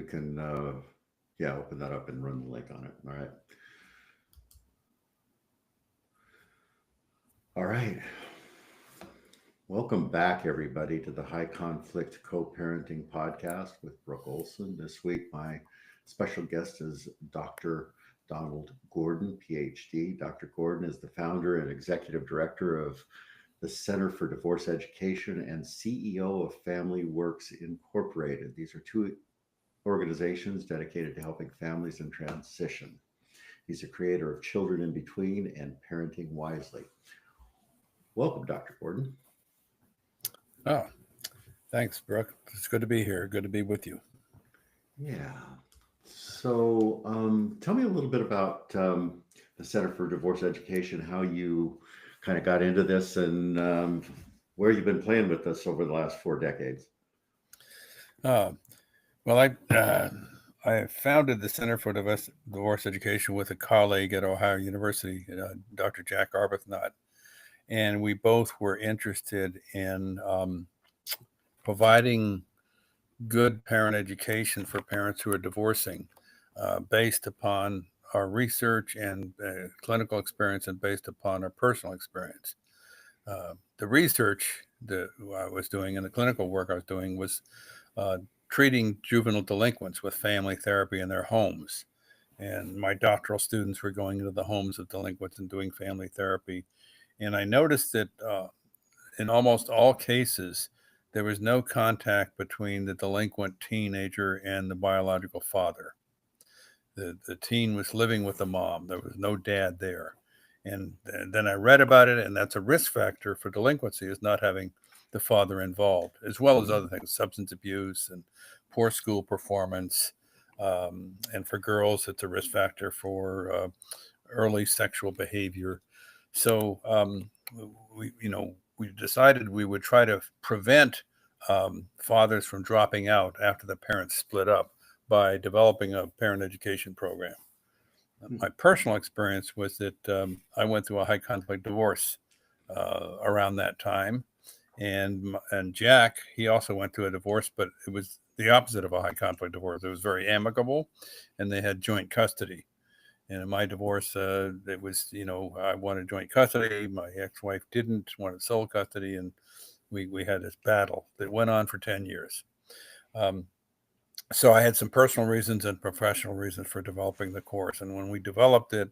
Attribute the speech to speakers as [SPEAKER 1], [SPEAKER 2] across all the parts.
[SPEAKER 1] can, open that up and run the link on it. All right. All right. Welcome back, everybody, to the High Conflict Co-Parenting Podcast with Brooke Olson. This week, my special guest is Dr. Donald Gordon, PhD. Dr. Gordon is the founder and executive director of the Center for Divorce Education and CEO of Family Works Incorporated. These are two organizations dedicated to helping families in transition. He's a creator of Children in Between and Parenting Wisely. Welcome, Dr. Gordon.
[SPEAKER 2] Oh, thanks, Brooke. It's good to be here. Good to be with you.
[SPEAKER 1] Yeah. So tell me a little bit about the Center for Divorce Education, how you kind of got into this, and where you've been playing with this over the last 4 decades.
[SPEAKER 2] Uh, I founded the Center for Divorce Education with a colleague at Ohio University, Dr. Jack Arbuthnot, and we both were interested in providing good parent education for parents who are divorcing, based upon our research and clinical experience, and based upon our personal experience. The research that I was doing and the clinical work I was doing was treating juvenile delinquents with family therapy in their homes. And my doctoral students were going into the homes of delinquents and doing family therapy. And I noticed that in almost all cases, there was no contact between the delinquent teenager and the biological father. The teen was living with the mom. There was no dad there. And then I read about it, and that's a risk factor for delinquency, is not having the father involved, as well as other things, substance abuse and poor school performance. And for girls, it's a risk factor for early sexual behavior. So we decided we would try to prevent fathers from dropping out after the parents split up by developing a parent education program. My personal experience was that I went through a high conflict divorce around that time, and Jack, he also went through a divorce, but it was the opposite of a high conflict divorce. It was very amicable, and they had joint custody. And in my divorce, it was, I wanted joint custody. My ex-wife didn't, wanted sole custody, and we had this battle that went on for 10 years. So I had some personal reasons and professional reasons for developing the course. And when we developed it,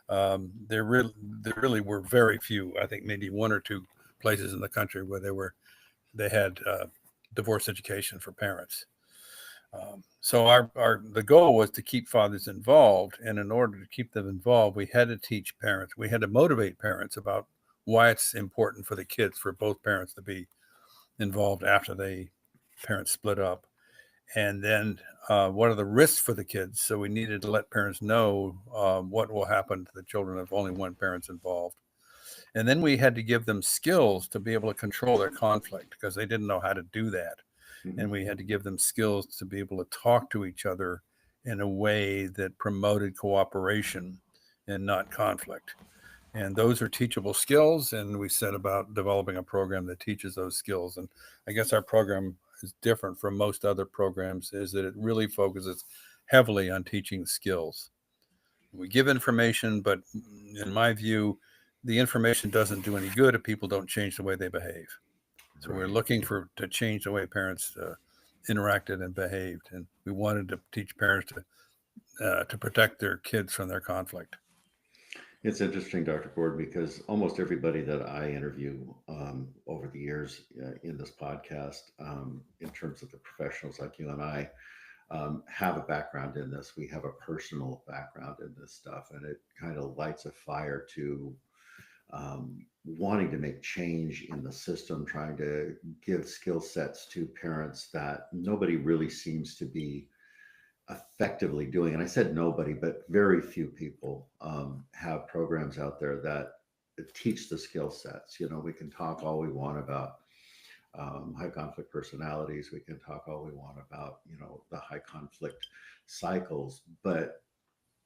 [SPEAKER 2] there really were very few, I think maybe one or two places in the country where they had divorce education for parents. So the goal was to keep fathers involved. And in order to keep them involved, we had to teach parents, we had to motivate parents about why it's important for the kids, for both parents to be involved after parents split up. And then what are the risks for the kids? So we needed to let parents know what will happen to the children if only one parent's involved. And then we had to give them skills to be able to control their conflict, because they didn't know how to do that.
[SPEAKER 1] Mhm.
[SPEAKER 2] And we had to give them skills to be able to talk to each other in a way that promoted cooperation and not conflict. And those are teachable skills. And we set about developing a program that teaches those skills. And I guess our program is different from most other programs, is that it really focuses heavily on teaching skills. We give information, but in my view, the information doesn't do any good if people don't change the way they behave. So we're
[SPEAKER 1] Right.
[SPEAKER 2] looking to change the way parents interacted and behaved, and we wanted to teach parents to protect their kids from their conflict.
[SPEAKER 1] It's interesting, Dr. Gordon, because almost everybody that I interview over the years in this podcast, in terms of the professionals like you and I, have a background in this. We have a personal background in this stuff, and it kind of lights a fire to wanting to make change in the system, trying to give skill sets to parents that nobody really seems to be effectively doing. And I said nobody, but very few people have programs out there that teach the skill sets. We can talk all we want about high conflict personalities. We can talk all we want about, the high conflict cycles, but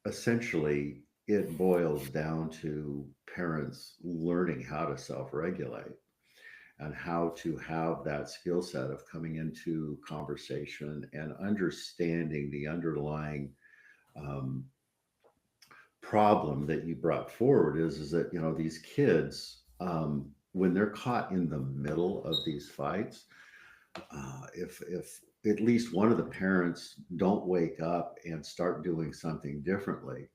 [SPEAKER 1] essentially it boils down to parents learning how to self regulate. and how to have that skill set of coming into conversation and understanding the underlying um, problem that you brought forward is that these kids, when they're caught in the middle of these fights, if at least one of the parents don't wake up and start doing something differently,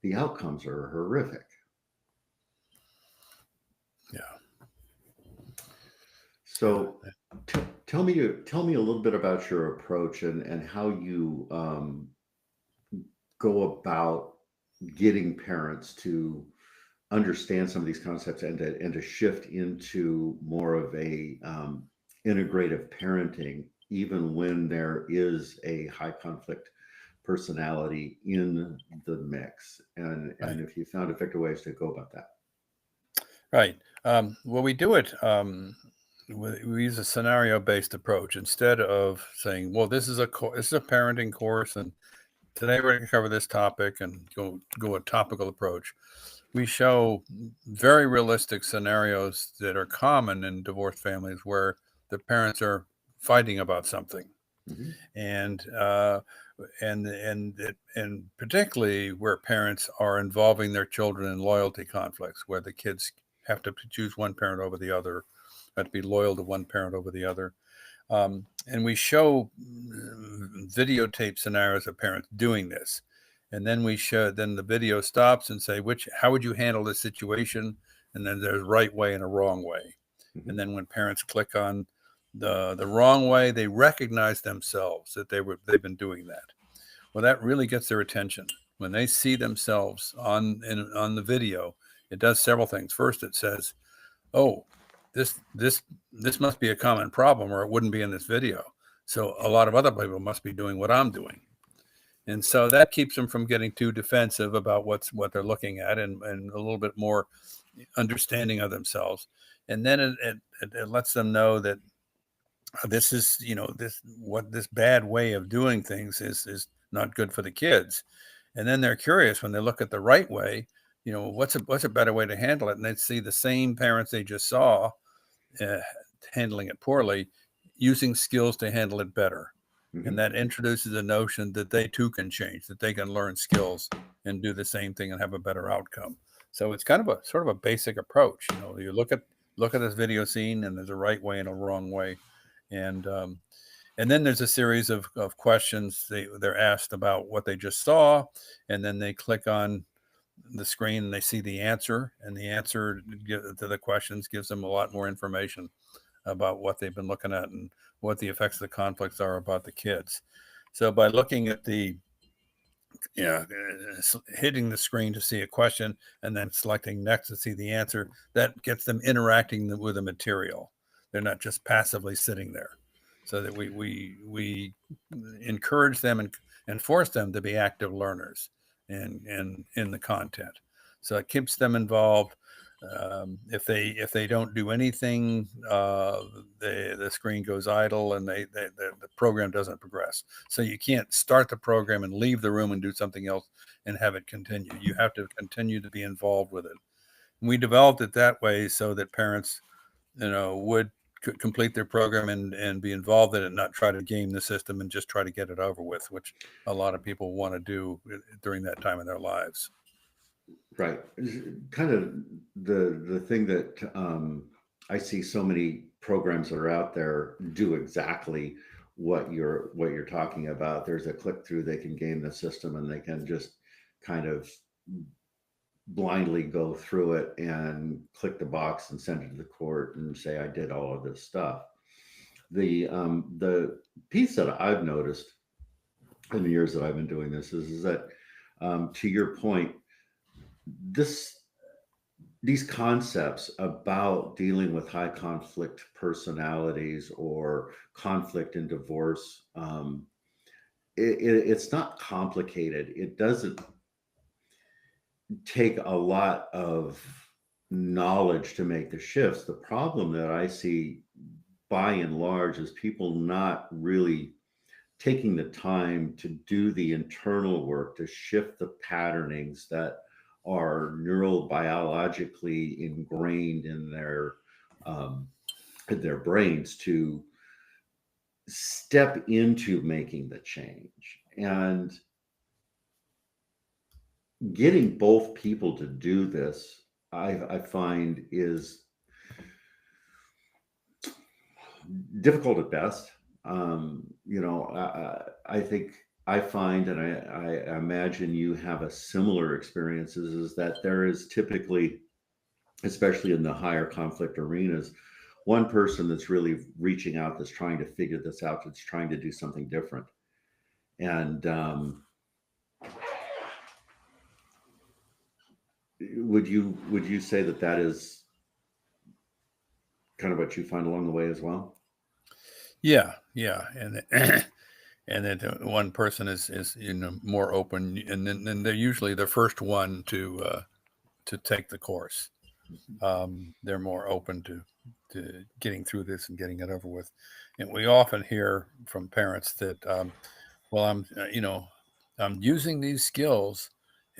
[SPEAKER 1] the outcomes are horrific.
[SPEAKER 2] Yeah.
[SPEAKER 1] So tell me a little bit about your approach and how you go about getting parents to understand some of these concepts and to shift into more of a integrative parenting, even when there is a high conflict personality in the mix, and
[SPEAKER 2] Right.
[SPEAKER 1] if you found effective ways to go about that.
[SPEAKER 2] Right. Well, we do it. We use a scenario-based approach instead of saying, "Well, this is a parenting course, and today we're going to cover this topic," and go a topical approach. We show very realistic scenarios that are common in divorced families where the parents are fighting about something,
[SPEAKER 1] Hmm.
[SPEAKER 2] and particularly where parents are involving their children in loyalty conflicts, where the kids have to choose one parent over the other, have to be loyal to one parent over the other. And we show videotape scenarios of parents doing this. And then then the video stops and say, how would you handle this situation? And then there's right way and a wrong way.
[SPEAKER 1] Hmm.
[SPEAKER 2] And then when parents click on the wrong way, they recognize themselves that they've been doing that. Well, that really gets their attention. When they see themselves on the video, it does several things. First, it says, "Oh, this must be a common problem, or it wouldn't be in this video. So a lot of other people must be doing what I'm doing." And so that keeps them from getting too defensive about what they're looking at, and a little bit more understanding of themselves. And then it lets them know that this is, this bad way of doing things is not good for the kids. And then they're curious when they look at the right way, what's a better way to handle it? And they see the same parents they just saw uh, handling it poorly, using skills to handle it better. And
[SPEAKER 1] Hmm.
[SPEAKER 2] that introduces the notion that they too can change, that they can learn skills and do the same thing and have a better outcome. So it's kind of a sort of a basic approach. You look at this video scene, and there's a right way and a wrong way, and um, and then there's a series of questions they're asked about what they just saw, and then they click on the screen and they see the answer, and the answer to the questions gives them a lot more information about what they've been looking at and what the effects of the conflicts are about the kids. So by looking at hitting the screen to see a question and then selecting next to see the answer, that gets them interacting with the material. They're not just passively sitting there. So that we encourage them and force them to be active learners in the content. So it keeps them involved. If they don't do anything, the screen goes idle, and the program doesn't progress. So you can't start the program and leave the room and do something else and have it continue. You have to continue to be involved with it. And we developed it that way so that parents, would complete their program and be involved in it, not try to game the system and just try to get it over with, which a lot of people want to do during that time in their lives.
[SPEAKER 1] Right. Kind of the thing that I see so many programs that are out there do exactly what you're talking about. There's a click through, they can game the system, and they can just kind of blindly go through it and click the box and send it to the court and say, I did all of this stuff. The piece that I've noticed in the years that I've been doing this is that, to your point, this these concepts about dealing with high conflict personalities or conflict in divorce, it's not complicated. It doesn't take a lot of knowledge to make the shifts. The problem that I see by and large is people not really taking the time to do the internal work to shift the patternings that are neurobiologically ingrained in their um, their brains to step into making the change. And getting both people to do this, I find, is difficult at best. I think I find, and I imagine you have a similar experiences, is that there is typically, especially in the higher conflict arenas, one person that's really reaching out, that's trying to figure this out, that's trying to do something different. And would you say that that is kind of what you find along the way as well?
[SPEAKER 2] Yeah, and and that one person is more open, and then they're usually the first one to take the course. They're more open to getting through this and getting it over with. And we often hear from parents that, well, I'm using these skills,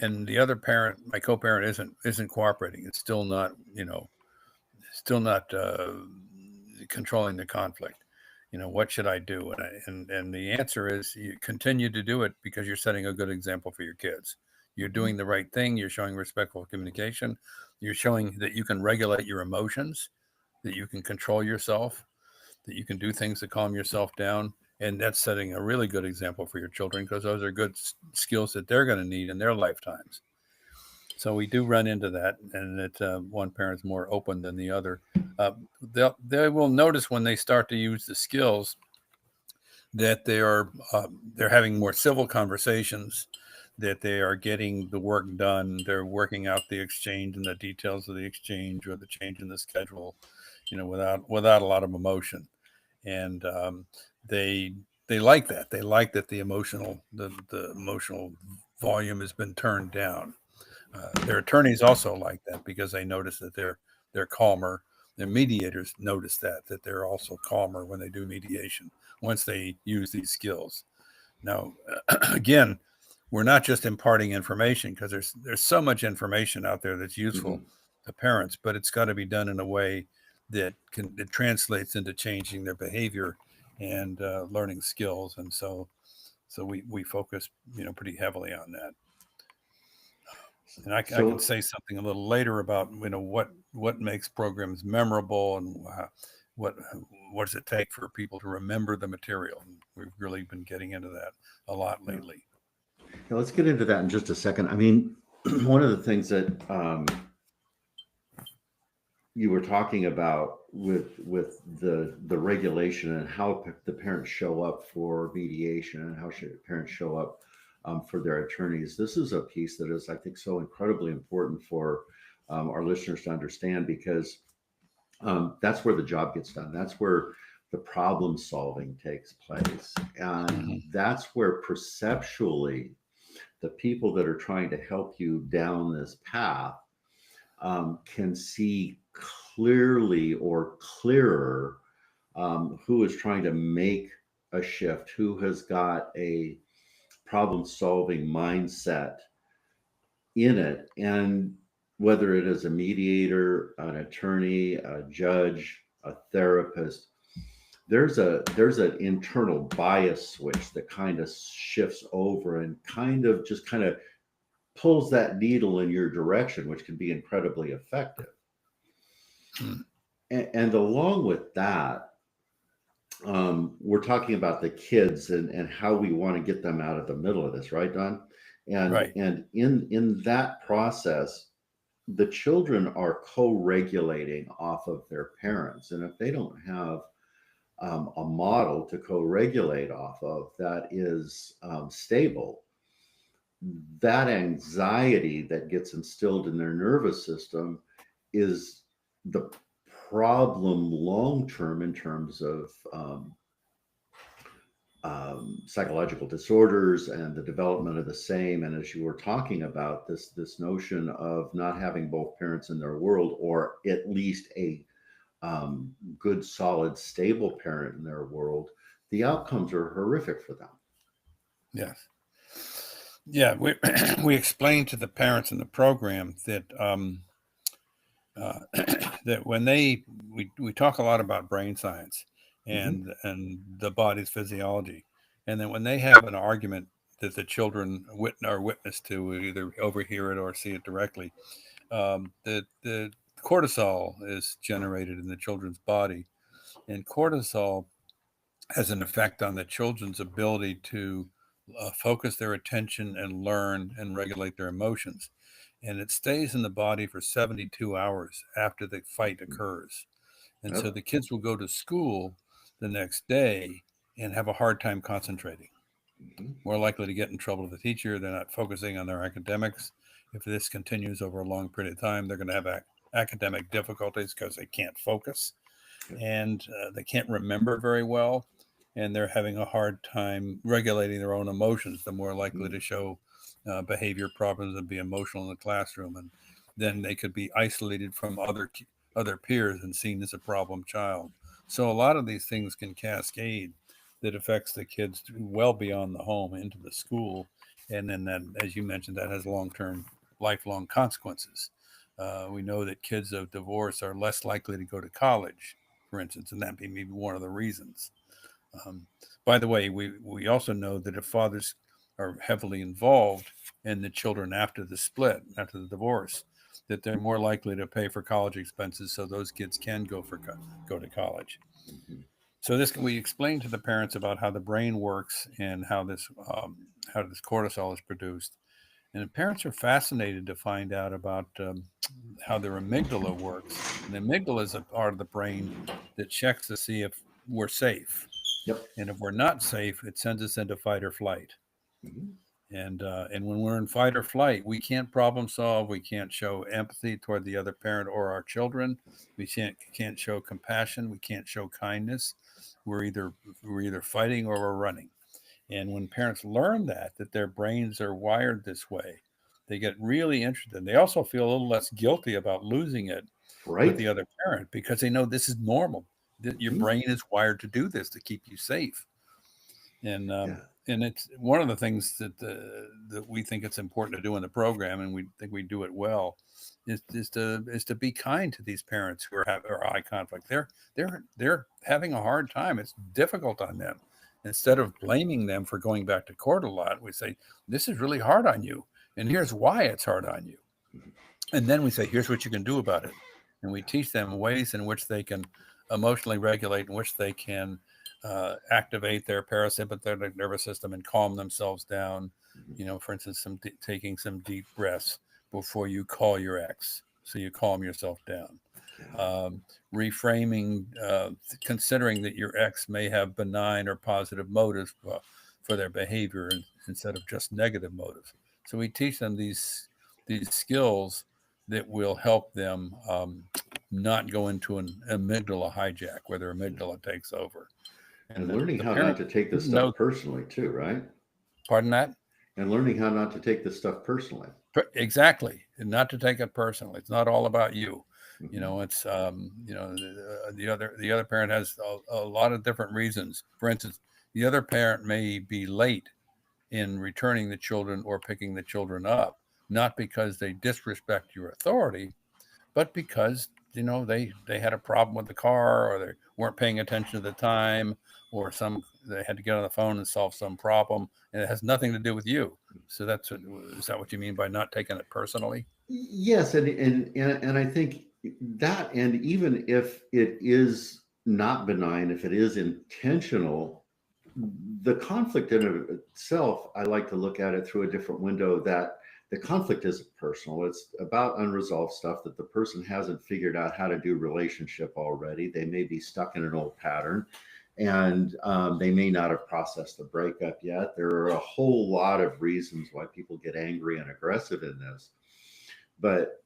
[SPEAKER 2] and the other parent, my co-parent, isn't cooperating. It's still not controlling the conflict. What should I do? And the answer is, you continue to do it because you're setting a good example for your kids. You're doing the right thing. You're showing respectful communication. You're showing that you can regulate your emotions, that you can control yourself, that you can do things to calm yourself down. And that's setting a really good example for your children, because those are good skills that they're going to need in their lifetimes. So we do run into that, and that one parent's more open than the other. They will notice when they start to use the skills that they're having more civil conversations, that they are getting the work done. They're working out the exchange and the details of the exchange, or the change in the schedule, without a lot of emotion. And they like that. They like that the emotional volume has been turned down. Their attorneys also like that, because they notice that they're calmer. Their mediators notice that they're also calmer when they do mediation, once they use these skills. Now, again, we're not just imparting information, because there's so much information out there that's useful
[SPEAKER 1] Mhm.
[SPEAKER 2] to parents, but it's got to be done in a way that translates into changing their behavior and learning skills. And so we focus pretty heavily on that. And I can
[SPEAKER 1] So
[SPEAKER 2] say something a little later about what makes programs memorable, and what what does it take for people to remember the material. And we've really been getting into that a lot
[SPEAKER 1] yeah.
[SPEAKER 2] lately.
[SPEAKER 1] Yeah, let's get into that in just a second. I mean, one of the things that you were talking about with the regulation, and how the parents show up for mediation, and how should parents show up for their attorneys. This is a piece that is, I think, so incredibly important for our listeners to understand, because that's where the job gets done. That's where the problem solving takes place, and
[SPEAKER 2] Hmm.
[SPEAKER 1] that's where perceptually the people that are trying to help you down this path can see clearly, or clearer, who is trying to make a shift, who has got a problem solving mindset in it. And whether it is a mediator, an attorney, a judge, a therapist, there's an internal bias switch that kind of shifts over, and kind of pulls that needle in your direction, which can be incredibly effective.
[SPEAKER 2] Mm.
[SPEAKER 1] And along with that, we're talking about the kids, and how we want to get them out of the middle of this, right, Don? And
[SPEAKER 2] Right.
[SPEAKER 1] in that process, the children are co-regulating off of their parents, and if they don't have a model to co-regulate off of that is stable, that anxiety that gets instilled in their nervous system is the problem long term, in terms of psychological disorders and the development of the same. And as you were talking about, this notion of not having both parents in their world, or at least a good, solid, stable parent in their world, the outcomes are horrific for them.
[SPEAKER 2] Yes. Yeah. We we explain to the parents in the program that that when we talk a lot about brain science
[SPEAKER 1] Hmm.
[SPEAKER 2] and the body's physiology, and then when they have an argument that the children are witness to, either overhear it or see it directly, the cortisol is generated in the children's body, and cortisol has an effect on the children's ability to focus their attention and learn and regulate their emotions. And it stays in the body for 72 hours after the fight occurs. And so
[SPEAKER 1] Yep.
[SPEAKER 2] the kids will go to school the next day and have a hard time concentrating,
[SPEAKER 1] Hmm.
[SPEAKER 2] more likely to get in trouble with the teacher. They're not focusing on their academics. If this continues over a long period of time, they're going to have academic difficulties because they can't focus
[SPEAKER 1] Yep.
[SPEAKER 2] and they can't remember very well. And they're having a hard time regulating their own emotions. They're more likely
[SPEAKER 1] Hmm.
[SPEAKER 2] to show behavior problems and be emotional in the classroom. And then they could be isolated from other peers and seen as a problem child. So a lot of these things can cascade that affects the kids well beyond the home into the school. And then that, as you mentioned, that has long-term, lifelong consequences. We know that kids of divorce are less likely to go to college, for instance, and that be maybe one of the reasons. Um, by the way, we also know that if fathers are heavily involved in the children after the split, after the divorce, that they're more likely to pay for college expenses so those kids can go to college.
[SPEAKER 1] Hmm.
[SPEAKER 2] So this we explain to the parents about how the brain works and how this cortisol is produced, and the parents are fascinated to find out about how their amygdala works. And the amygdala is a part of the brain that checks to see if we're safe,
[SPEAKER 1] Yep.
[SPEAKER 2] and if we're not safe, it sends us into fight or flight.
[SPEAKER 1] Hmm.
[SPEAKER 2] And when we're in fight or flight, we can't problem solve. We can't show empathy toward the other parent or our children. We can't show compassion. We can't show kindness. We're either fighting or we're running. And when parents learn that their brains are wired this way, they get really interested. They also feel a little less guilty about losing it with
[SPEAKER 1] Right.
[SPEAKER 2] the other parent because they know this is normal. That your
[SPEAKER 1] Hmm.
[SPEAKER 2] brain is wired to do this to keep you safe. And
[SPEAKER 1] Yeah.
[SPEAKER 2] and it's one of the things that we think it's important to do in the program, and we think we do it well, is to be kind to these parents who are having eye conflict. They're having a hard time. It's difficult on them. Instead of blaming them for going back to court a lot, we say this is really hard on you, and here's why it's hard on you.
[SPEAKER 1] Mhm.
[SPEAKER 2] And then we say here's what you can do about it, and we
[SPEAKER 1] Yeah.
[SPEAKER 2] teach them ways in which they can emotionally regulate, in which they can activate their parasympathetic nervous system and calm themselves down.
[SPEAKER 1] Mhm.
[SPEAKER 2] You know, for instance, taking some deep breaths before you call your ex, so you calm yourself down.
[SPEAKER 1] Yeah.
[SPEAKER 2] Um, Reframing, considering that your ex may have benign or positive motives for their behavior instead of just negative motives. So we teach them these skills that will help them not go into an amygdala hijack where their
[SPEAKER 1] Yeah.
[SPEAKER 2] amygdala takes over. And
[SPEAKER 1] And learning
[SPEAKER 2] the
[SPEAKER 1] how not
[SPEAKER 2] parent
[SPEAKER 1] to take this
[SPEAKER 2] knows,
[SPEAKER 1] stuff personally too, right?
[SPEAKER 2] pardon that?
[SPEAKER 1] And learning how not to take this stuff personally.
[SPEAKER 2] Exactly, and not to take it personally. It's not all about you. You
[SPEAKER 1] Hmm.
[SPEAKER 2] know, it's the other parent has a lot of different reasons. For instance, the other parent may be late in returning the children or picking the children up, not because they disrespect your authority, but because they had a problem with the car, or they weren't paying attention to the time, or they had to get on the phone and solve some problem, and it has nothing to do with you. So is that what you mean by not taking it personally?
[SPEAKER 1] Yes, and I think that, and even if it is not benign, if it is intentional, the conflict in of itself, I like to look at it through a different window, that the conflict isn't personal. It's about unresolved stuff that the person hasn't figured out how to do relationship already. They may be stuck in an old pattern, and they may not have processed the breakup yet. There are a whole lot of reasons why people get angry and aggressive in this. But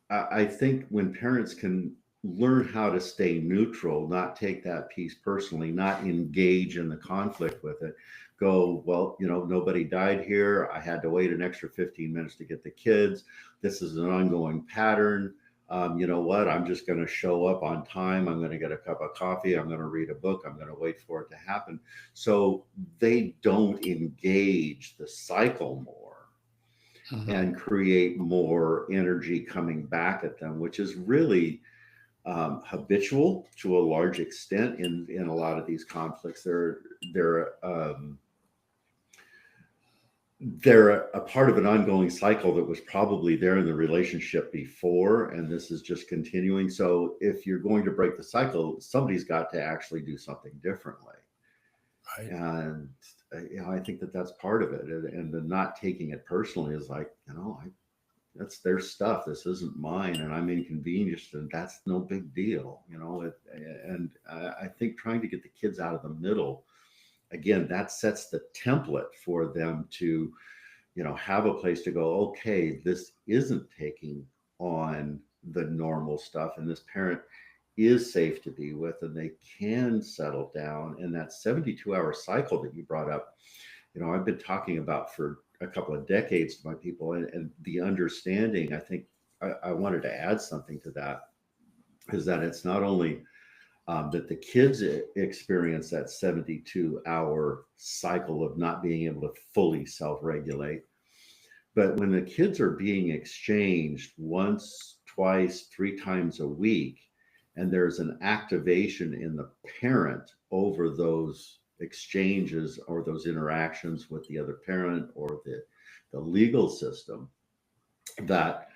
[SPEAKER 1] I think when parents can learn how to stay neutral, not take that piece personally, not engage in the conflict with it, go, well, nobody died here. I had to wait an extra 15 minutes to get the kids. This is an ongoing pattern. You know what? I'm just going to show up on time. I'm going to get a cup of coffee. I'm going to read a book. I'm going to wait for it to happen. So they don't engage the cycle more
[SPEAKER 2] Mhm.
[SPEAKER 1] and create more energy coming back at them, which is really habitual to a large extent in a lot of these conflicts. They're a part of an ongoing cycle that was probably there in the relationship before, and this is just continuing. So if you're going to break the cycle, somebody's got to actually do something differently.
[SPEAKER 2] Right.
[SPEAKER 1] And I think that that's part of it. And the not taking it personally is like, that's their stuff. This isn't mine, and I'm inconvenienced, and that's no big deal. And I think trying to get the kids out of the middle, again, that sets the template for them to, have a place to go, okay, this isn't taking on the normal stuff, and this parent is safe to be with, and they can settle down. And that 72-hour cycle that you brought up, I've been talking about for a couple of decades to my people, and the understanding, I think I wanted to add something to that, is that it's not only that the kids experience that 72-hour cycle of not being able to fully self-regulate, but when the kids are being exchanged once, twice, 3 times a week, and there's an activation in the parent over those exchanges or those interactions with the other parent or the legal system, that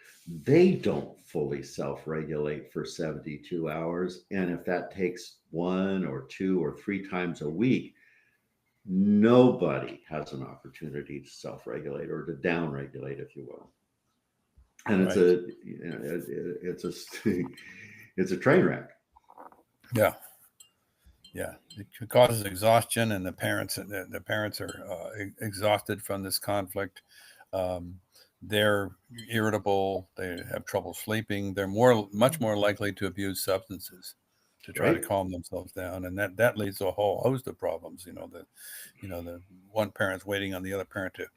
[SPEAKER 1] they don't fully self-regulate for 72 hours. And if that takes 1 or 2 or 3 times a week, nobody has an opportunity to self-regulate or to down-regulate, if you will. And it's it's a train wreck.
[SPEAKER 2] Yeah. It causes exhaustion, and the parents are exhausted from this conflict. They're irritable. They have trouble sleeping. They're much more likely to abuse substances to try to calm themselves down, and that leads to a whole host of problems. The one parent's waiting on the other parent to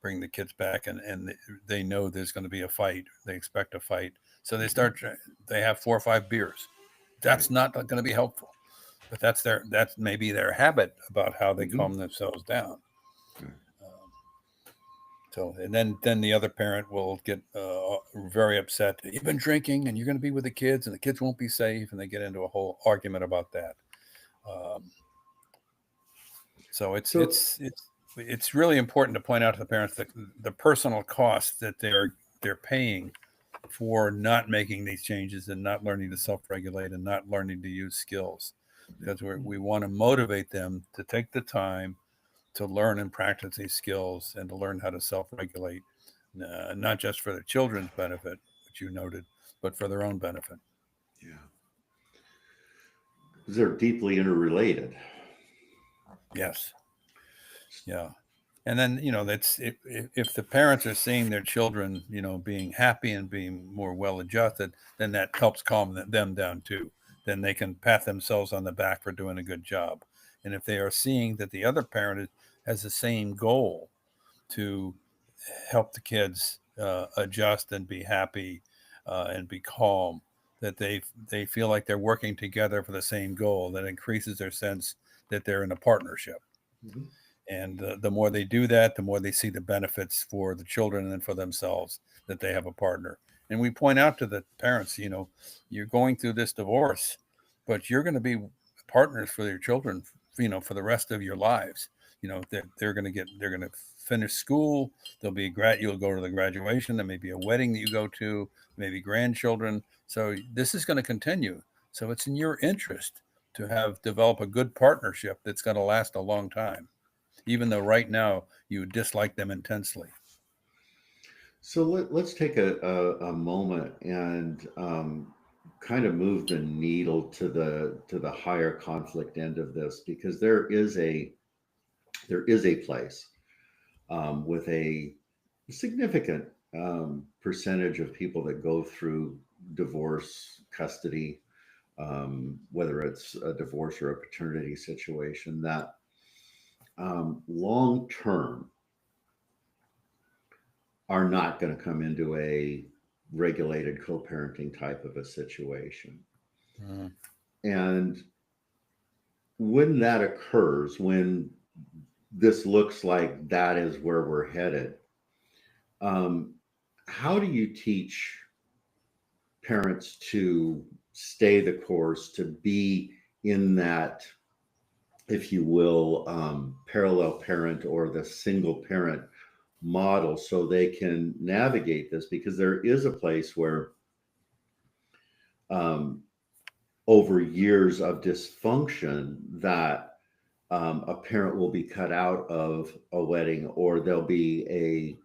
[SPEAKER 2] bring the kids back, and they know there's going to be a fight. They expect a fight, so they have 4 or 5 beers. That's not going to be helpful, but that's maybe their habit about how they calm themselves down. And then the other parent will get very upset. You've been drinking, and you're going to be with the kids, and the kids won't be safe, and they get into a whole argument about that. So it's really important to point out to the parents that the personal cost that they're paying for not making these changes and not learning to self-regulate and not learning to use skills, because we want to motivate them to take the time to learn and practice these skills and to learn how to self-regulate, not just for their children's benefit, which you noted, but for their own benefit.
[SPEAKER 1] Yeah. Because they're deeply interrelated.
[SPEAKER 2] Yes. Yeah. And then, that's if the parents are seeing their children, being happy and being more well-adjusted, then that helps calm them down too. Then they can pat themselves on the back for doing a good job. And if they are seeing that the other parent has the same goal to help the kids adjust and be happy and be calm, that they feel like they're working together for the same goal, that increases their sense that they're in a partnership. Mm-hmm. And the more they do that, the more they see the benefits for the children and for themselves, that they have a partner. And we point out to the parents, you're going through this divorce, but you're going to be partners for your children, for the rest of your lives. They're going to finish school. You'll go to the graduation. There may be a wedding that you go to, maybe grandchildren. So this is going to continue. So it's in your interest to develop a good partnership that's going to last a long time, even though right now you dislike them intensely.
[SPEAKER 1] So let's take a moment and kind of move the needle to the higher conflict end of this, because there is a place with a significant percentage of people that go through divorce, custody, whether it's a divorce or a paternity situation, that long term are not going to come into a regulated co-parenting type of a situation. Mm. And when that occurs, when this looks like that is where we're headed, how do you teach parents to stay the course, to be in that, if you will, parallel parent or the single parent model, so they can navigate this, because there is a place where over years of dysfunction, that a parent will be cut out of a wedding, or there'll be a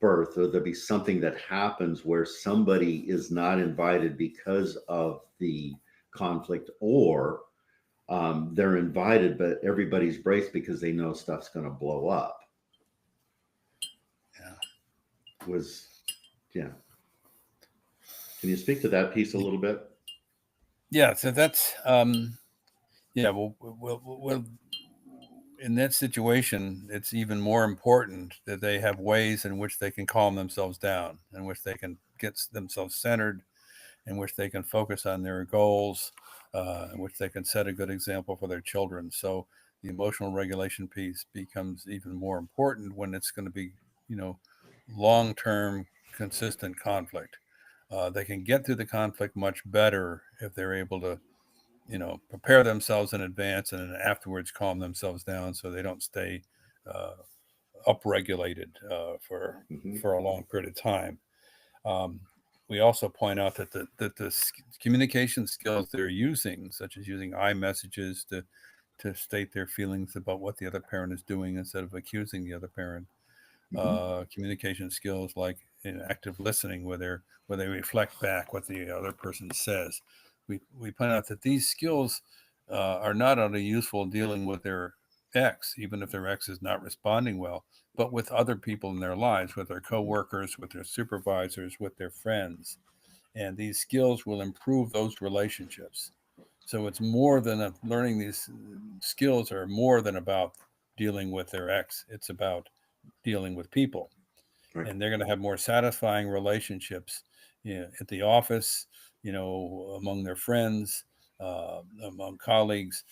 [SPEAKER 1] birth, or there'll be something that happens where somebody is not invited because of the conflict, or they're invited but everybody's braced because they know stuff's going to blow up. Yeah. Can you speak to that piece a little bit?
[SPEAKER 2] Yeah, so that's well, in that situation, it's even more important that they have ways in which they can calm themselves down, in which they can get themselves centered, in which they can focus on their goals, in which they can set a good example for their children. So the emotional regulation piece becomes even more important when it's going to be, long-term, consistent conflict. They can get through the conflict much better if they're able to, prepare themselves in advance and then afterwards calm themselves down so they don't stay upregulated for a long period of time. We also point out that the communication skills they're using, such as using I messages to state their feelings about what the other parent is doing instead of accusing the other parent. Communication skills like active listening, where they reflect back what the other person says. We point out that these skills are not only useful dealing with their ex, even if their ex is not responding well, but with other people in their lives, with their coworkers, with their supervisors, with their friends. And these skills will improve those relationships. So it's more than learning these skills are more than about dealing with their ex. It's about dealing with people.
[SPEAKER 1] Right.
[SPEAKER 2] And they're going to have more satisfying relationships, at the office, among their friends, among colleagues,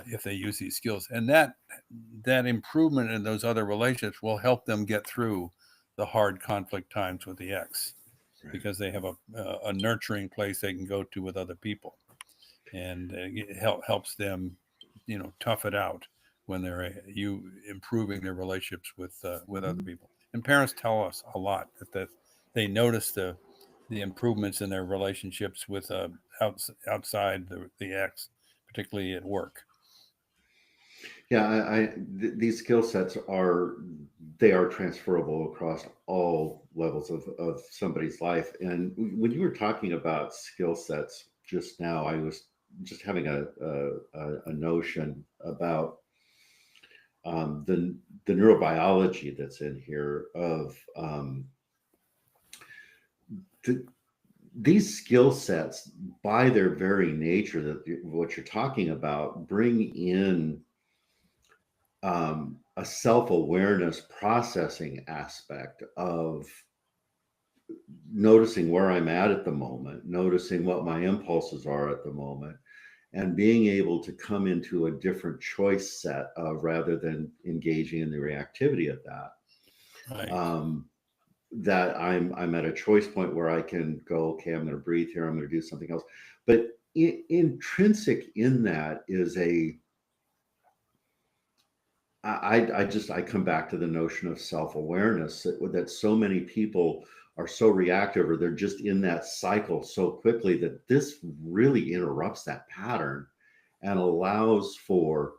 [SPEAKER 2] if they use these skills. And that improvement in those other relationships will help them get through the hard conflict times with the ex, right, because they have a nurturing place they can go to with other people, and it helps them, tough it out when they're improving their relationships with other people. And parents tell us a lot that they notice the improvements in their relationships with outside the ex, particularly at work.
[SPEAKER 1] Yeah, these skill sets are transferable across all levels of somebody's life. And when you were talking about skill sets just now, I was just having a notion about the neurobiology that's in here of these skill sets, by their very nature, that what you're talking about, bring in a self-awareness processing aspect of noticing where I'm at the moment, noticing what my impulses are at the moment, and being able to come into a different choice set of, rather than engaging in the reactivity of that.
[SPEAKER 2] Right.
[SPEAKER 1] That I'm at a choice point where I can go, okay, I'm going to breathe here, I'm going to do something else. But intrinsic in that is I come back to the notion of self-awareness, that so many people are so reactive, or they're just in that cycle so quickly, that this really interrupts that pattern and allows for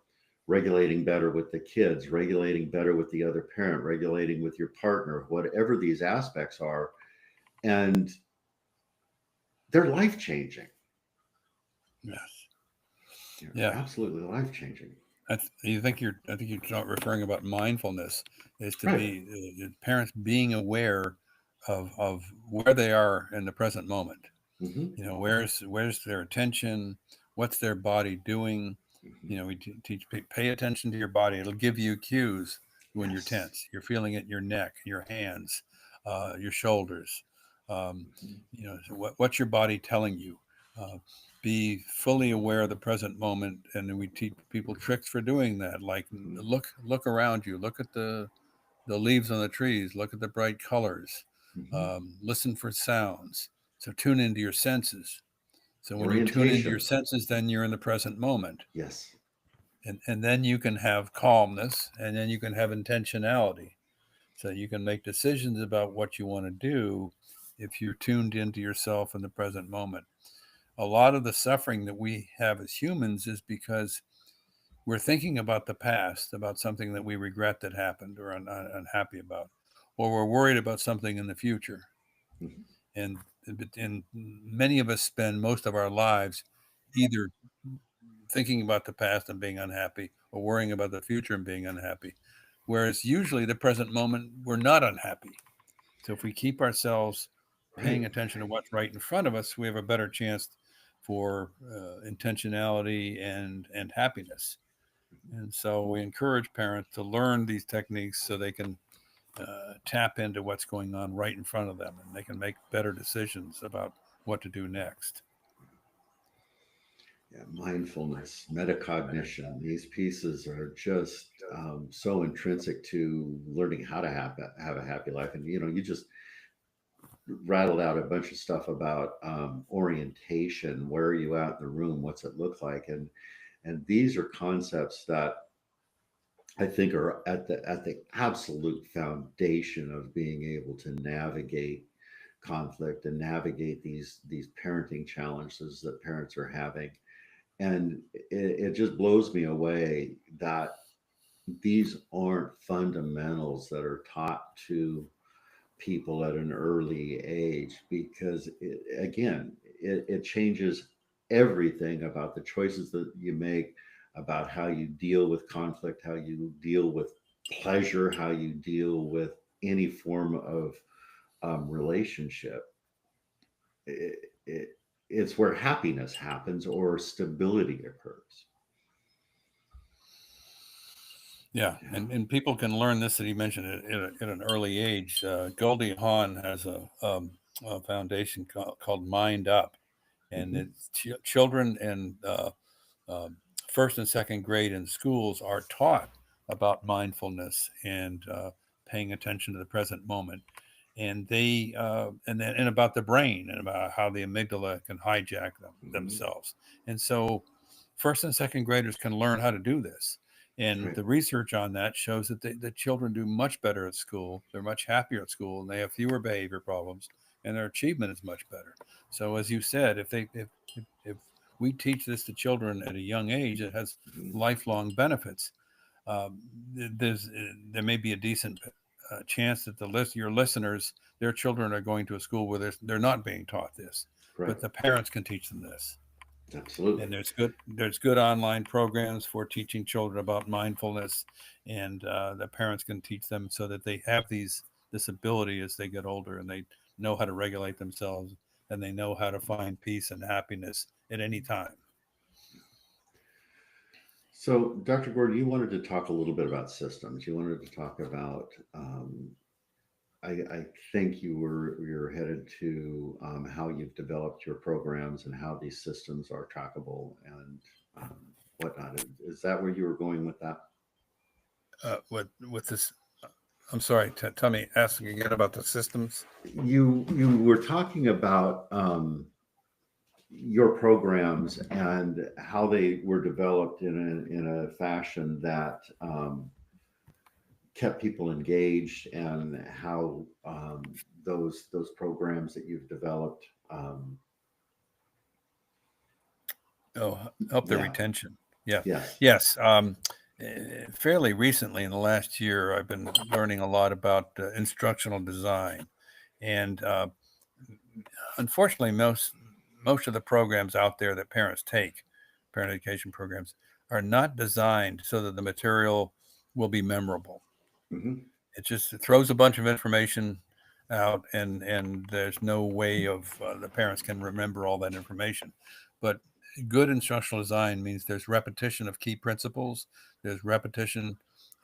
[SPEAKER 1] regulating better with the kids, regulating better with the other parent, regulating with your partner, whatever these aspects are. And they're life-changing.
[SPEAKER 2] Yes.
[SPEAKER 1] Yeah, absolutely life-changing.
[SPEAKER 2] I think you're not referring about mindfulness, is to be parents being aware of where they are in the present moment. Where's their attention, what's their body doing. We teach pay attention to your body. It'll give you cues when you're tense. You're feeling it in your neck, your hands, your shoulders. What's your body telling you? Be fully aware of the present moment, and we teach people tricks for doing that, like look around you, look at the leaves on the trees, look at the bright colors, listen for sounds. So tune into your senses, So when you tune into your
[SPEAKER 1] Orientation.
[SPEAKER 2] senses, then you're in the present moment.
[SPEAKER 1] Yes.
[SPEAKER 2] And then you can have calmness, and then you can have intentionality. So you can make decisions about what you want to do if you're tuned into yourself in the present moment. A lot of the suffering that we have as humans is because we're thinking about the past, about something that we regret that happened or unhappy about, or we're worried about something in the future.
[SPEAKER 1] Mhm.
[SPEAKER 2] And many of us spend most of our lives either thinking about the past and being unhappy or worrying about the future and being unhappy. Whereas usually the present moment, we're not unhappy. So if we keep ourselves paying
[SPEAKER 1] Right.
[SPEAKER 2] attention to what's right in front of us, we have a better chance for intentionality and happiness. And so we encourage parents to learn these techniques so they can tap into what's going on right in front of them, and they can make better decisions about what to do next.
[SPEAKER 1] Yeah, mindfulness, metacognition, these pieces are just so intrinsic to learning how to have a happy life. And, you just rattled out a bunch of stuff about orientation. Where are you at in the room? What's it look like? And these are concepts that I think are at the absolute foundation of being able to navigate conflict and navigate these parenting challenges that parents are having. And it just blows me away that these aren't fundamentals that are taught to people at an early age, because it changes everything about the choices that you make, about how you deal with conflict, how you deal with pleasure, how you deal with any form of relationship. It's where happiness happens or stability occurs.
[SPEAKER 2] Yeah,
[SPEAKER 1] Yeah.
[SPEAKER 2] and people can learn this that he mentioned at an early age. Goldie Hawn has a foundation called Mind Up, and
[SPEAKER 1] Hmm.
[SPEAKER 2] it's children in um, first and second grade in schools are taught about mindfulness and paying attention to the present moment, and they and about the brain and about how the amygdala can hijack
[SPEAKER 1] Hmm.
[SPEAKER 2] themselves, and so first and second graders can learn how to do this. And
[SPEAKER 1] Right.
[SPEAKER 2] the research on that shows that the children do much better at school. They're much happier at school, and they have fewer behavior problems, and their achievement is much better. So, as you said, if we teach this to children at a young age, it has
[SPEAKER 1] Mhm.
[SPEAKER 2] lifelong benefits. There may be a decent chance that your listeners, their children are going to a school where they're not being taught this,
[SPEAKER 1] Right.
[SPEAKER 2] but the parents can teach them this.
[SPEAKER 1] Absolutely.
[SPEAKER 2] And there's good online programs for teaching children about mindfulness, and the parents can teach them so that they have this ability as they get older, and they know how to regulate themselves, and they know how to find peace and happiness at any time.
[SPEAKER 1] So, Dr. Gordon, you wanted to talk a little bit about systems. You wanted to talk about, I think you're headed to how you've developed your programs and how these systems are trackable and um, whatnot. Is that where you were going with that?
[SPEAKER 2] With this, I'm sorry. Tell me, asking again about the systems.
[SPEAKER 1] You were talking about your programs and how they were developed in a fashion that kept people engaged, and how those programs that you've developed,
[SPEAKER 2] Oh, help the
[SPEAKER 1] yeah,
[SPEAKER 2] retention. Yeah.
[SPEAKER 1] yes.
[SPEAKER 2] Yes. Fairly recently, in the last year, I've been learning a lot about instructional design, and unfortunately, most of the programs out there that parents take, parent education programs, are not designed so that the material will be memorable.
[SPEAKER 1] Hmm.
[SPEAKER 2] It throws a bunch of information out, and there's no way of the parents can remember all that information. But good instructional design means there's repetition of key principles, there's repetition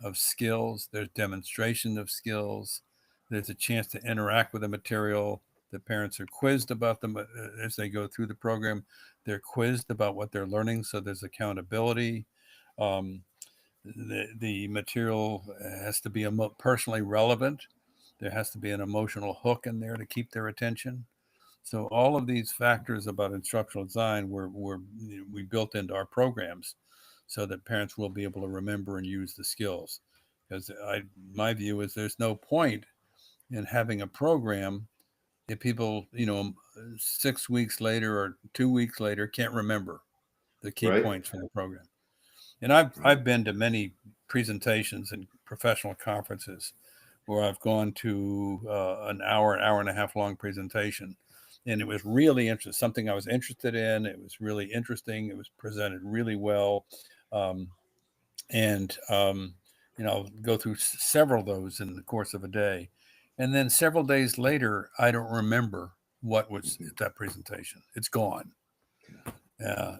[SPEAKER 2] of skills, there's demonstration of skills, there's a chance to interact with the material. The parents are quizzed about them as they go through the program. They're quizzed about what they're learning, so there's accountability. Um, the material has to be personally relevant. There has to be an emotional hook in there to keep their attention. So all of these factors about instructional design we built into our programs so that parents will be able to remember and use the skills. Because my view is there's no point in having a program if people, 6 weeks later or 2 weeks later can't remember the key
[SPEAKER 1] Right.
[SPEAKER 2] points from the program. And I've been to many presentations and professional conferences where I've gone to an hour and a half long presentation, and it was really interesting. Something I was interested in. It was really interesting. It was presented really well, um, and go through several of those in the course of a day, and then several days later, I don't remember what was at that presentation. It's gone.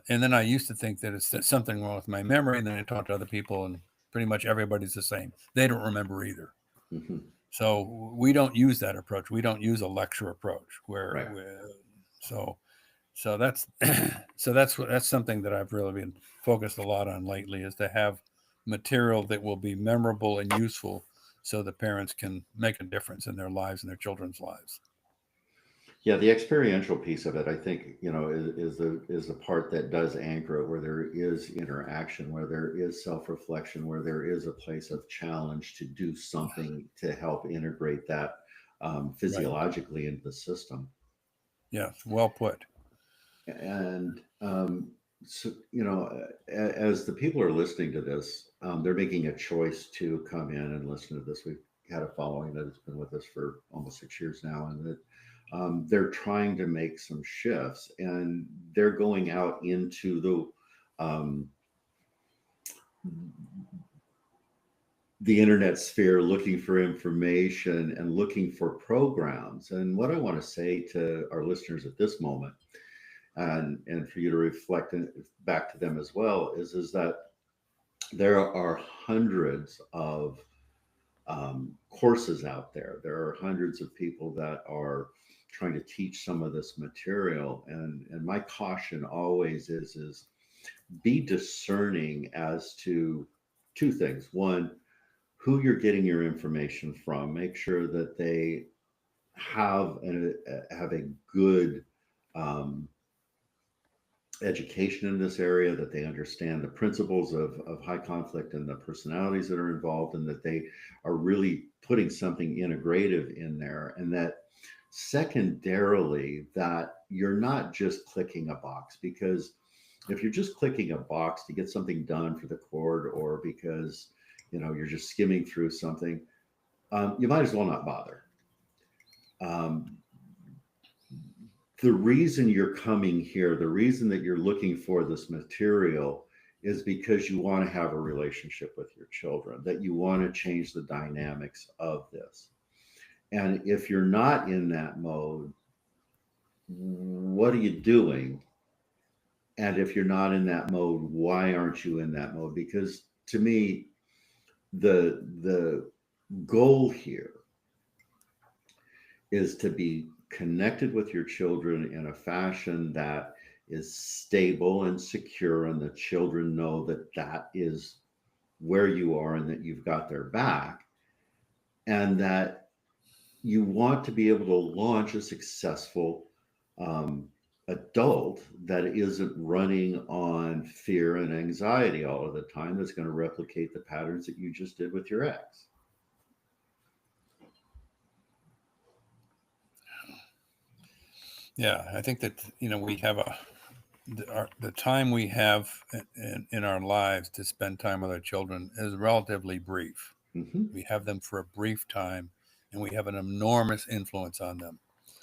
[SPEAKER 2] And then I used to think that it's something wrong with my memory. And then I talked to other people, and pretty much everybody's the same. They don't remember either.
[SPEAKER 1] Mm-hmm.
[SPEAKER 2] So we don't use that approach. We don't use a lecture approach
[SPEAKER 1] Right.
[SPEAKER 2] So that's something that I've really been focused a lot on lately, is to have material that will be memorable and useful so that parents can make a difference in their lives and their children's lives.
[SPEAKER 1] Yeah, the experiential piece of it, I think, is the part that does anchor it, where there is interaction, where there is self-reflection, where there is a place of challenge to do something to help integrate that physiologically into the system.
[SPEAKER 2] Yes, well put.
[SPEAKER 1] And so, as the people are listening to this, they're making a choice to come in and listen to this. We've had a following that has been with us for almost 6 years now, and that they're trying to make some shifts, and they're going out into the internet sphere looking for information and looking for programs. And what I want to say to our listeners at this moment, and for you to reflect back to them as well, is that there are hundreds of courses out there. There are hundreds of people that are trying to teach some of this material, and my caution always is be discerning as to two things. One, who you're getting your information from. Make sure that they have a good education in this area, that they understand the principles of high conflict and the personalities that are involved, and that they are really putting something integrative in there. And that secondarily, that you're not just clicking a box, because if you're just clicking a box to get something done for the court, or because you're just skimming through something, you might as well not bother. The reason you're coming here, the reason that you're looking for this material, is because you want to have a relationship with your children, that you want to change the dynamics of this. And if you're not in that mode, what are you doing? And if you're not in that mode, why aren't you in that mode? Because to me, the goal here is to be connected with your children in a fashion that is stable and secure, and the children know that that is where you are and that you've got their back, and that you want to be able to launch a successful adult that isn't running on fear and anxiety all of the time, that's going to replicate the patterns that you just did with your ex.
[SPEAKER 2] Yeah, I think that we have the time we have in our lives to spend time with our children is relatively brief.
[SPEAKER 1] Mm-hmm.
[SPEAKER 2] We have them for a brief time, and we have an enormous influence on them.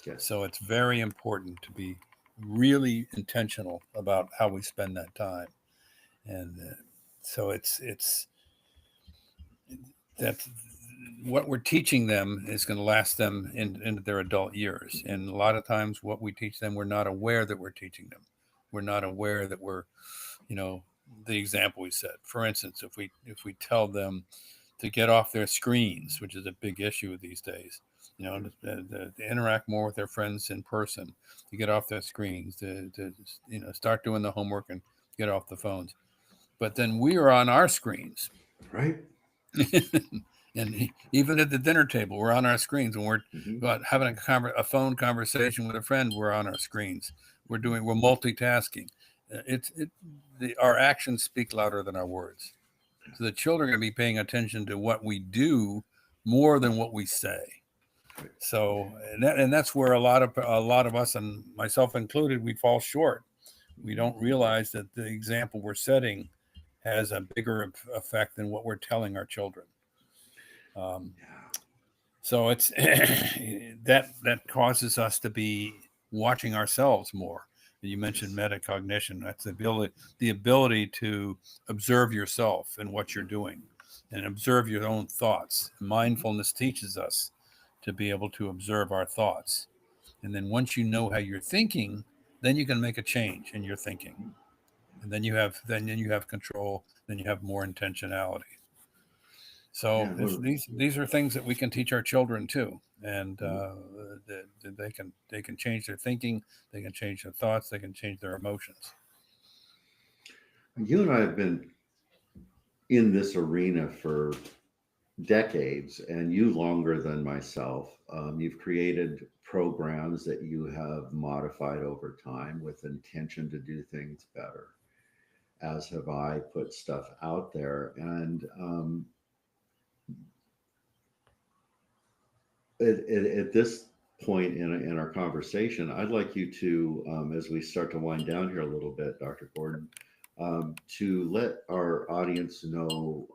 [SPEAKER 1] Yes.
[SPEAKER 2] So it's very important to be really intentional about how we spend that time, and so it's that what we're teaching them is going to last them into their adult years. And a lot of times what we teach them, we're not aware that we're teaching them. We're not aware that we're, the example we said, for instance, if we tell them to get off their screens, which is a big issue these days, to interact more with their friends in person, to get off their screens, to start doing the homework and get off the phones. But then we are on our screens.
[SPEAKER 1] Right.
[SPEAKER 2] And even at the dinner table, we're on our screens. When we're
[SPEAKER 1] Mhm.
[SPEAKER 2] having a phone conversation with a friend, we're on our screens. We're multitasking. Our actions speak louder than our words. So the children are going to be paying attention to what we do more than what we say.
[SPEAKER 1] Right.
[SPEAKER 2] So, and that's where a lot of us, and myself included, we fall short. We don't realize that the example we're setting has a bigger effect than what we're telling our children.
[SPEAKER 1] Yeah.
[SPEAKER 2] So it's that causes us to be watching ourselves more. You mentioned
[SPEAKER 1] Yes.
[SPEAKER 2] metacognition. That's the ability to observe yourself and what you're doing, and observe your own thoughts.
[SPEAKER 1] Mhm.
[SPEAKER 2] Mindfulness teaches us to be able to observe our thoughts, and then once you know how you're thinking, then you can make a change in your thinking, and then you have control. Then you have more intentionality. So
[SPEAKER 1] Yeah. Well,
[SPEAKER 2] these are things that we can teach our children too, and
[SPEAKER 1] mhm.
[SPEAKER 2] they can change their thinking, they can change their thoughts, they can change their emotions.
[SPEAKER 1] You and I have been in this arena for decades, and you longer than myself. You've created programs that you have modified over time with intention to do things better, as have I put stuff out there. And at this point in our conversation, I'd like you to, as we start to wind down here a little bit, Dr. Gordon, to let our audience know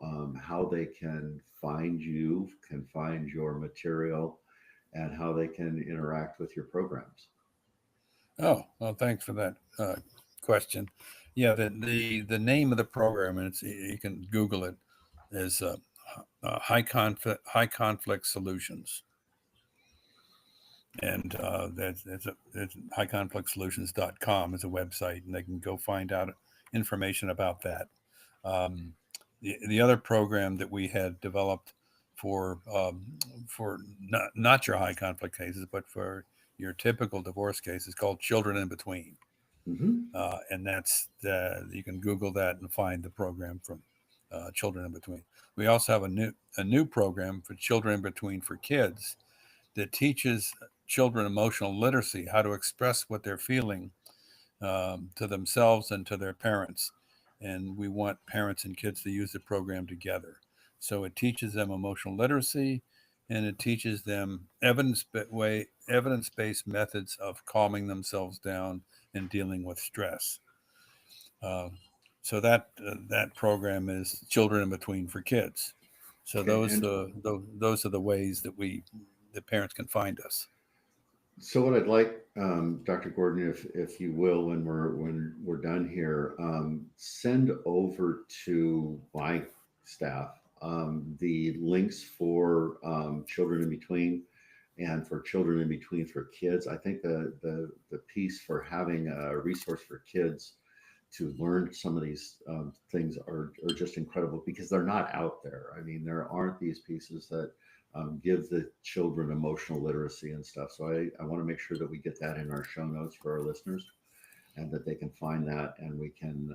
[SPEAKER 1] how they can find you, can find your material, and how they can interact with your programs.
[SPEAKER 2] Oh, well, thanks for that question. Yeah, the name of the program, and you can Google it, is high conflict solutions, and that's highconflictsolutions.com is a website, and they can go find out information about that. Um, the other program that we had developed for not your high conflict cases, but for your typical divorce case, is called Children in Between,
[SPEAKER 1] Hmm.
[SPEAKER 2] and that's you can Google that and find the program from Children in Between. We also have a new program for Children in Between for kids that teaches children emotional literacy, how to express what they're feeling to themselves and to their parents. And we want parents and kids to use the program together. So it teaches them emotional literacy, and it teaches them evidence-based methods of calming themselves down and dealing with stress. Uh, so that program is Children in Between for kids. So
[SPEAKER 1] Okay. And
[SPEAKER 2] those are the ways that the parents can find us.
[SPEAKER 1] so what I'd like, Dr. Gordon, if you will, when we're done here, send over to my staff the links for Children in Between and for Children in Between for kids. I think the piece for having a resource for kids to learn some of these things are just incredible because they're not out there. I mean, there aren't these pieces that give the children emotional literacy and stuff. So I want to make sure that we get that in our show notes for our listeners and that they can find that and we can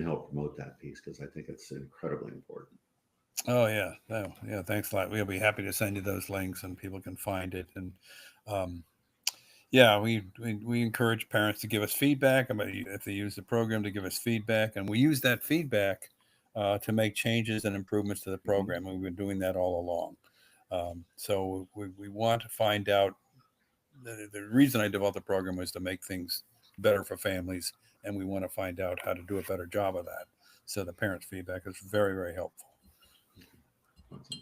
[SPEAKER 1] help promote that piece because I think it's incredibly important.
[SPEAKER 2] Oh yeah, no, yeah. Thanks a lot. We'll be happy to send you those links, and people can find it. And um, yeah, we encourage parents to give us feedback about if they use the program, to give us feedback, and we use that feedback to make changes and improvements to the
[SPEAKER 1] Mhm.
[SPEAKER 2] program. And we've been doing that all along. So we want to find out. The reason I developed the program was to make things better for families, and we want to find out how to do a better job of that. So the parents' feedback is very, very helpful.
[SPEAKER 1] Awesome.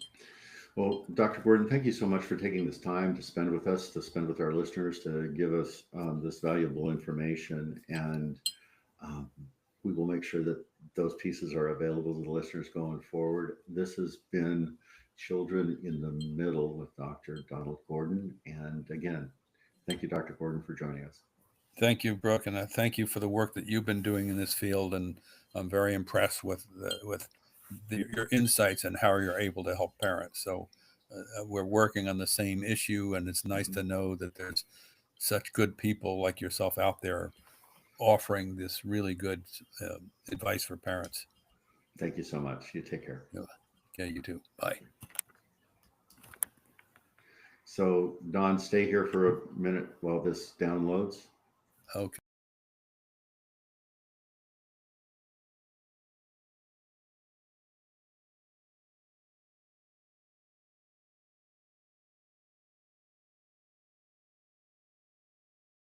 [SPEAKER 1] Well, Dr. Gordon, thank you so much for taking this time to spend with us, to spend with our listeners, to give us this valuable information. And um, we will make sure that those pieces are available to the listeners going forward. This has been Children in the Middle with Dr. Donald Gordon. And again, thank you, Dr. Gordon, for joining us.
[SPEAKER 2] Thank you, Brooke, and I thank you for the work that you've been doing in this field. And I'm very impressed with your insights and how you're able to help parents. So we're working on the same issue, and it's nice
[SPEAKER 1] Mhm.
[SPEAKER 2] to know that there's such good people like yourself out there offering this really good advice for parents.
[SPEAKER 1] Thank you so much. You take care.
[SPEAKER 2] You know, Yeah, you too. Bye.
[SPEAKER 1] So Don, stay here for a minute while this downloads.
[SPEAKER 2] Okay.